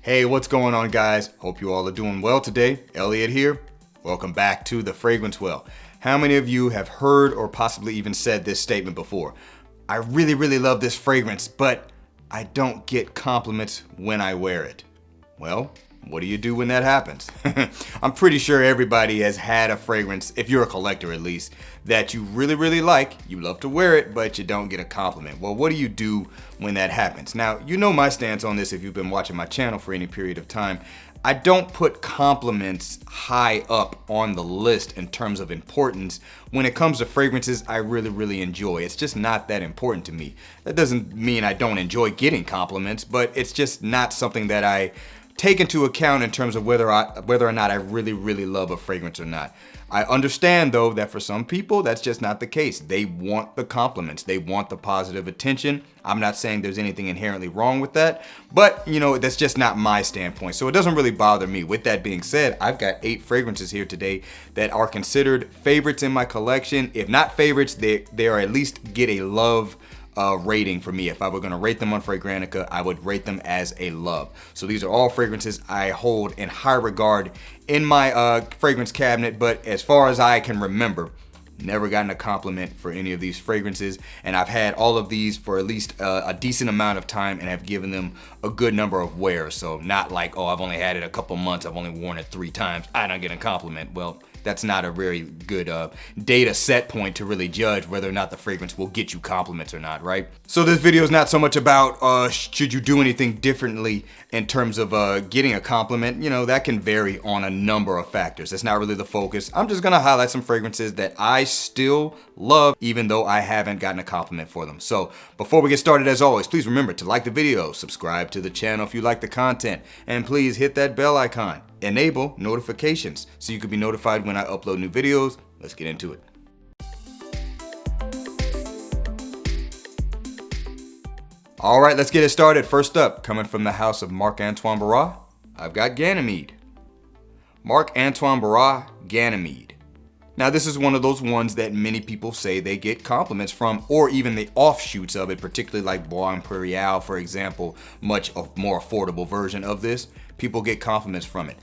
Hey, what's going on, guys? Hope you all are doing well today. Elliot here. Welcome back to The Fragrance Well. How many of you have heard or possibly even said this statement before? I really love this fragrance, but I don't get compliments when I wear it. Well, what do you do when that happens? I'm pretty sure everybody has had a fragrance, if you're a collector at least, that you really like, you love to wear it, but you don't get a compliment. Well, what do you do when that happens? Now, you know my stance on this if you've been watching my channel for any period of time. I don't put compliments high up on the list in terms of importance. When it comes to fragrances I really enjoy, it's just not that important to me. That doesn't mean I don't enjoy getting compliments, but it's just not something that I take into account in terms of whether or not I really love a fragrance or not. I understand though that for some people that's just not the case. They want the compliments, they want the positive attention. I'm not saying there's anything inherently wrong with that, but you know, that's just not my standpoint. So it doesn't really bother me. With that being said, I've got 8 fragrances here today that are considered favorites in my collection. If not favorites, they are at least get a love rating for me. If I were going to rate them on Fragrantica, I would rate them as a love. So these are all fragrances I hold in high regard in my fragrance cabinet, but as far as I can remember, never gotten a compliment for any of these fragrances, and I've had all of these for at least a decent amount of time and have given them a good number of wears. So not like, oh, I've only had it a couple months, I've only worn it 3 times, I don't get a compliment. Well, that's not a very good data set point to really judge whether or not the fragrance will get you compliments or not, right? So this video is not so much about should you do anything differently in terms of getting a compliment. You know, that can vary on a number of factors. That's not really the focus. I'm just gonna highlight some fragrances that I still love even though I haven't gotten a compliment for them. So before we get started, as always, please remember to like the video, subscribe to the channel if you like the content, and please hit that bell icon. Enable notifications so you can be notified when I upload new videos. Let's get into it. All right, let's get it started. First up, coming from the house of Marc-Antoine Barras, I've got Ganymede. Marc-Antoine Barras, Ganymede. Now this is one of those ones that many people say they get compliments from, or even the offshoots of it, particularly like Bois Imperial, for example, much more affordable version of this. People get compliments from it.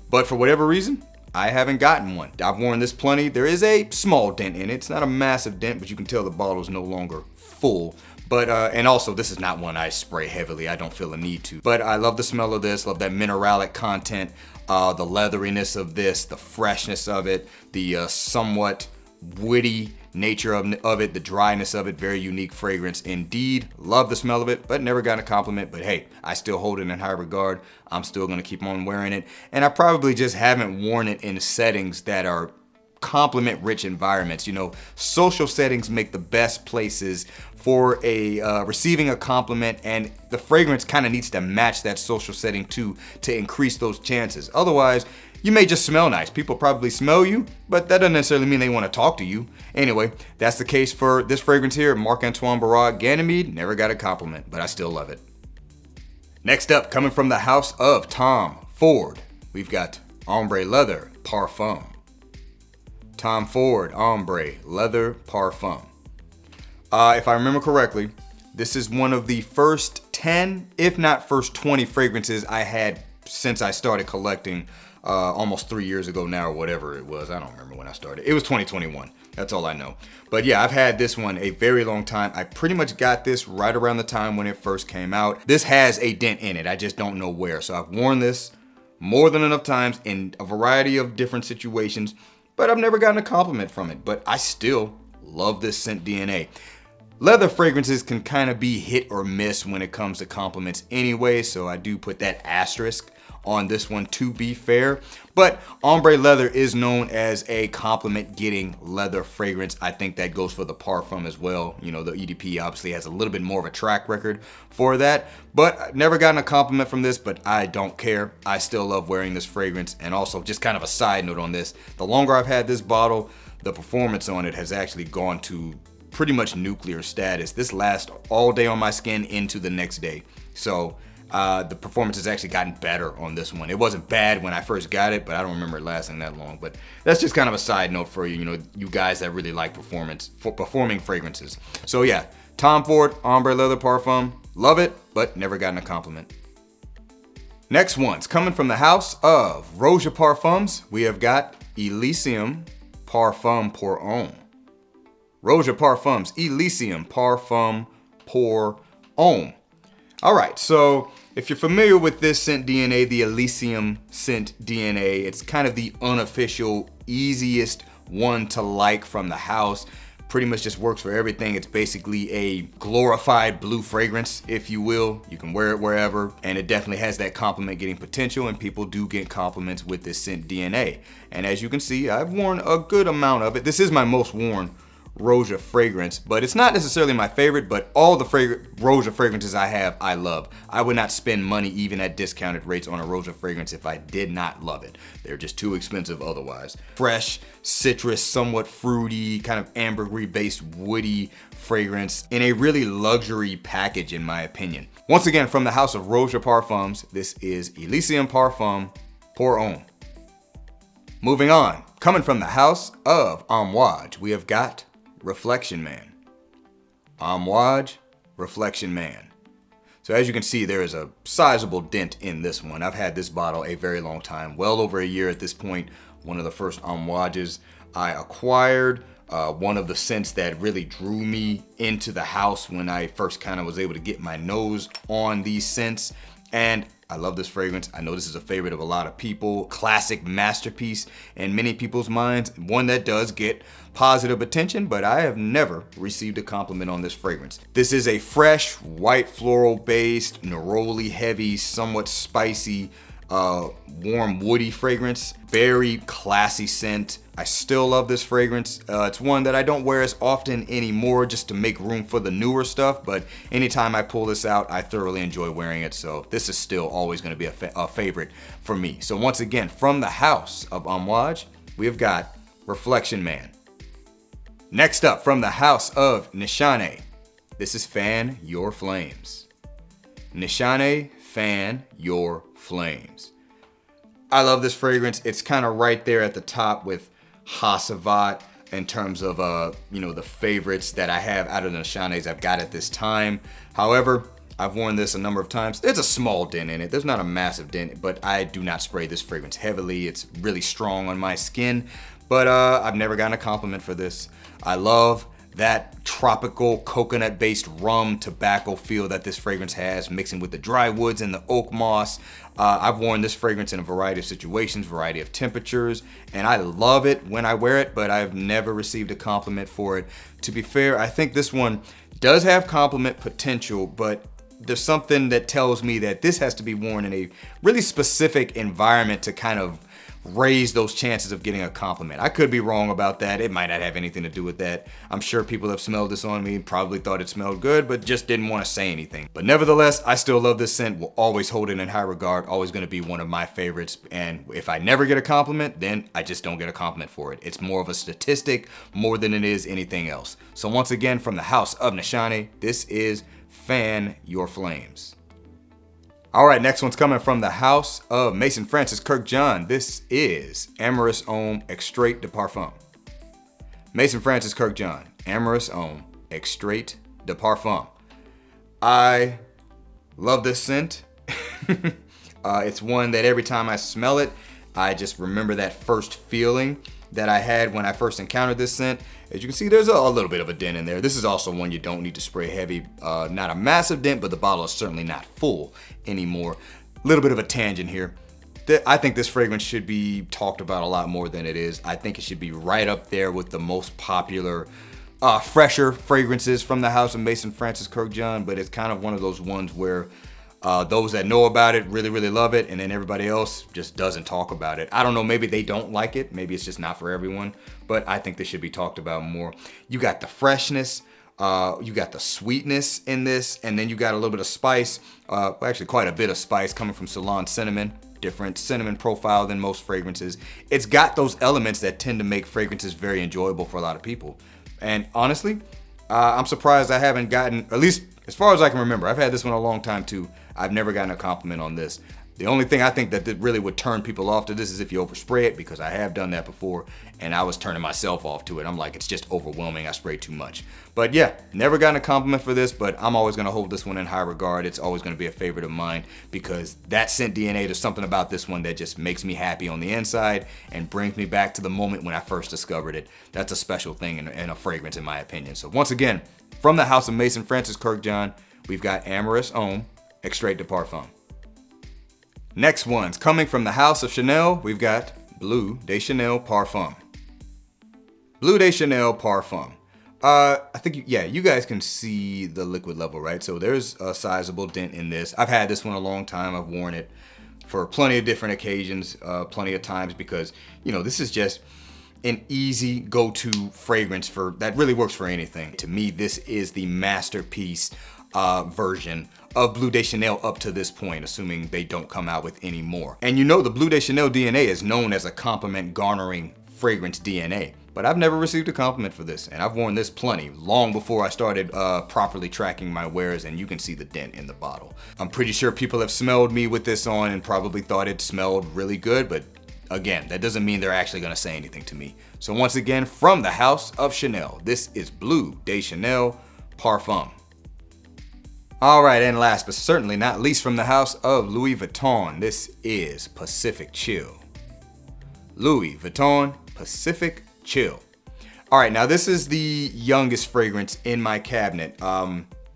But for whatever reason, I haven't gotten one. I've worn this plenty. There is a small dent in it. It's not a massive dent, but you can tell the bottle is no longer full. But, and also this is not one I spray heavily. I don't feel a need to. But I love the smell of this, love that mineralic content, the leatheriness of this, the freshness of it, the somewhat woody nature of it, the dryness of it. Very unique fragrance indeed. Love the smell of it, but never got a compliment. But hey, I still hold it in high regard. I'm still gonna keep on wearing it. And I probably just haven't worn it in settings that are compliment rich environments. You know, social settings make the best places for a receiving a compliment, and the fragrance kind of needs to match that social setting too to increase those chances. Otherwise, you may just smell nice. People probably smell you, but that doesn't necessarily mean they want to talk to you. Anyway, that's the case for this fragrance here, Marc-Antoine Barras Ganymede. Never got a compliment, but I still love it. Next up, coming from the house of Tom Ford, we've got Ombre Leather Parfum. Tom Ford Ombre Leather Parfum. If I remember correctly, this is one of the first 10, if not first 20 fragrances I had since I started collecting almost 3 years ago now, or whatever it was. I don't remember when I started. It was 2021. That's all I know. But yeah, I've had this one a very long time. I pretty much got this right around the time when it first came out. This has a dent in it. I just don't know where. So I've worn this more than enough times in a variety of different situations, but I've never gotten a compliment from it. But I still love this scent DNA. Leather fragrances can kind of be hit or miss when it comes to compliments anyway, so I do put that asterisk on this one to be fair. But Ombre Leather is known as a compliment getting leather fragrance. I think that goes for the Parfum as well. You know, the EDP obviously has a little bit more of a track record for that, but I've never gotten a compliment from this, but I don't care. I still love wearing this fragrance. And also, just kind of a side note on this, the longer I've had this bottle, the performance on it has actually gone to pretty much nuclear status. This lasts all day on my skin into the next day. So the performance has actually gotten better on this one. It wasn't bad when I first got it, but I don't remember it lasting that long. But that's just kind of a side note for you know, you guys that really like performing fragrances. So yeah, Tom Ford Ombre Leather Parfum, love it, but never gotten a compliment. Next one's coming from the house of Rouge Parfums. We have got Elysium Parfum pour Homme. Rouge Parfums, Elysium Parfum pour Homme. All right, so if you're familiar with this scent DNA, the Elysium scent DNA, it's kind of the unofficial, easiest one to like from the house. Pretty much just works for everything. It's basically a glorified blue fragrance, if you will. You can wear it wherever, and it definitely has that compliment getting potential, and people do get compliments with this scent DNA. And as you can see, I've worn a good amount of it. This is my most worn Rouge fragrance, but it's not necessarily my favorite, but all the Rouge fragrances I have, I love. I would not spend money even at discounted rates on a Rouge fragrance if I did not love it. They're just too expensive otherwise. Fresh, citrus, somewhat fruity, kind of ambergris based woody fragrance in a really luxury package in my opinion. Once again, from the house of Rouge Parfums, this is Elysium Parfum pour Homme. Moving on, coming from the house of Amouage, we have got Reflection Man. Amouage, Reflection Man. So as you can see, there is a sizable dent in this one. I've had this bottle a very long time, well over a year at this point. One of the first Amouages I acquired. One of the scents that really drew me into the house when I first kind of was able to get my nose on these scents. And I love this fragrance. I know this is a favorite of a lot of people. Classic masterpiece in many people's minds. One that does get positive attention, but I have never received a compliment on this fragrance. This is a fresh, white floral based, neroli heavy, somewhat spicy, warm woody fragrance. Very classy scent. I still love this fragrance. It's one that I don't wear as often anymore just to make room for the newer stuff, but anytime I pull this out, I thoroughly enjoy wearing it. So this is still always going to be a favorite for me. So once again, from the house of Amouage, we have got Reflection Man. Next up, from the house of Nishane, this is Fan Your Flames. Nishane, Fan Your Flames. I love this fragrance. It's kind of right there at the top with Hasavat in terms of the favorites that I have out of the Nishanes I've got at this time. However, I've worn this a number of times. There's a small dent in it. There's not a massive dent, but I do not spray this fragrance heavily. It's really strong on my skin, but I've never gotten a compliment for this. I love that tropical coconut-based rum tobacco feel that this fragrance has, mixing with the dry woods and the oak moss. I've worn this fragrance in a variety of situations, variety of temperatures, and I love it when I wear it, but I've never received a compliment for it. To be fair, I think this one does have compliment potential, but there's something that tells me that this has to be worn in a really specific environment to kind of raise those chances of getting a compliment. I could be wrong about that. It might not have anything to do with that. I'm sure people have smelled this on me, probably thought it smelled good, but just didn't want to say anything. But nevertheless, I still love this scent, will always hold it in high regard, always going to be one of my favorites. And if I never get a compliment, then I just don't get a compliment for it. It's more of a statistic more than it is anything else. So once again, from the house of Nishane, this is Fan Your Flames. All right, next one's coming from the house of Mason Francis Kirk John. This is Amyris Homme Extrait de Parfum. Mason Francis Kirk John, Amyris Homme Extrait de Parfum. I love this scent. It's one that every time I smell it, I just remember that first feeling that I had when I first encountered this scent. As you can see, there's a little bit of a dent in there. This is also one you don't need to spray heavy. Not a massive dent, but the bottle is certainly not full anymore. A little bit of a tangent here. I think this fragrance should be talked about a lot more than it is. I think it should be right up there with the most popular, fresher fragrances from the house of Mason Francis Kirk John, but it's kind of one of those ones where those that know about it really, really love it, and then everybody else just doesn't talk about it. I don't know, maybe they don't like it. Maybe it's just not for everyone, but I think this should be talked about more. You got the freshness, you got the sweetness in this, and then you got a little bit of spice, actually quite a bit of spice coming from Ceylon cinnamon. Different cinnamon profile than most fragrances. It's got those elements that tend to make fragrances very enjoyable for a lot of people. And honestly, I'm surprised I haven't gotten, at least as far as I can remember, I've had this one a long time too. I've never gotten a compliment on this. The only thing I think that really would turn people off to this is if you overspray it, because I have done that before and I was turning myself off to it. I'm like, it's just overwhelming. I spray too much. But yeah, never gotten a compliment for this, but I'm always gonna hold this one in high regard. It's always gonna be a favorite of mine because that scent DNA, there's something about this one that just makes me happy on the inside and brings me back to the moment when I first discovered it. That's a special thing in a fragrance, in my opinion. So once again, from the house of Mason Francis Kirkjohn, we've got Amyris Homme, Extrait de Parfum. Next ones, coming from the house of Chanel, we've got Bleu de Chanel Parfum. Bleu de Chanel Parfum. I think, you guys can see the liquid level, right? So there's a sizable dent in this. I've had this one a long time. I've worn it for plenty of different occasions, plenty of times, because, you know, this is just an easy go-to fragrance that really works for anything. To me, this is the masterpiece version of Bleu de Chanel up to this point, assuming they don't come out with any more. And you know the Bleu de Chanel DNA is known as a compliment garnering fragrance DNA, but I've never received a compliment for this, and I've worn this plenty, long before I started properly tracking my wears, and you can see the dent in the bottle. I'm pretty sure people have smelled me with this on and probably thought it smelled really good, but again, that doesn't mean they're actually gonna say anything to me. So once again, from the house of Chanel, this is Bleu de Chanel Parfum. All right, and last but certainly not least, from the house of Louis Vuitton, this is Pacific Chill. Louis Vuitton Pacific Chill. All right, now this is the youngest fragrance in my cabinet,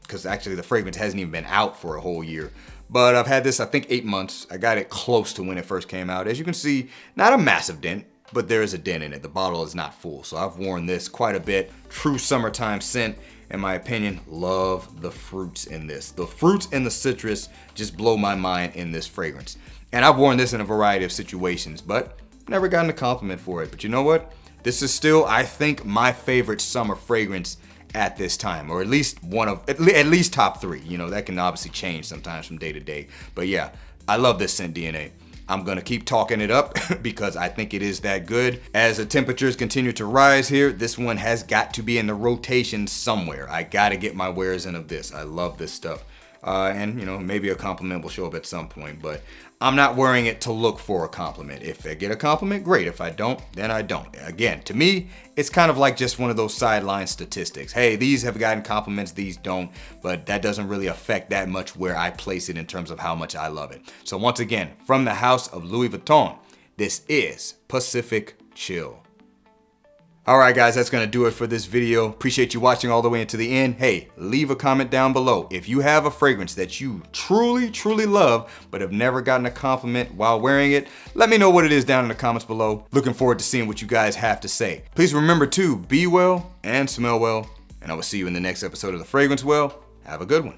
because actually the fragrance hasn't even been out for a whole year. But I've had this, I think, 8 months. I got it close to when it first came out. As you can see, not a massive dent, but there is a dent in it. The bottle is not full, so I've worn this quite a bit. True summertime scent. In my opinion, love the fruits in this. The fruits and the citrus just blow my mind in this fragrance. And I've worn this in a variety of situations, but never gotten a compliment for it. But you know what? This is still, I think, my favorite summer fragrance at this time, or at least at least top 3. You know, that can obviously change sometimes from day to day. But yeah, I love this scent DNA. I'm gonna keep talking it up because I think it is that good. As the temperatures continue to rise here, this one has got to be in the rotation somewhere. I gotta get my wares in of this. I love this stuff. And you know, maybe a compliment will show up at some point, but I'm not wearing it to look for a compliment. If I get a compliment, great. If I don't, then I don't. Again, to me, it's kind of like just one of those sideline statistics. Hey, these have gotten compliments, these don't, but that doesn't really affect that much where I place it in terms of how much I love it. So once again, from the house of Louis Vuitton, this is Pacific Chill. All right, guys, that's gonna do it for this video. Appreciate you watching all the way into the end. Hey, leave a comment down below. If you have a fragrance that you truly, truly love, but have never gotten a compliment while wearing it, let me know what it is down in the comments below. Looking forward to seeing what you guys have to say. Please remember to be well and smell well, and I will see you in the next episode of The Fragrance Well. Have a good one.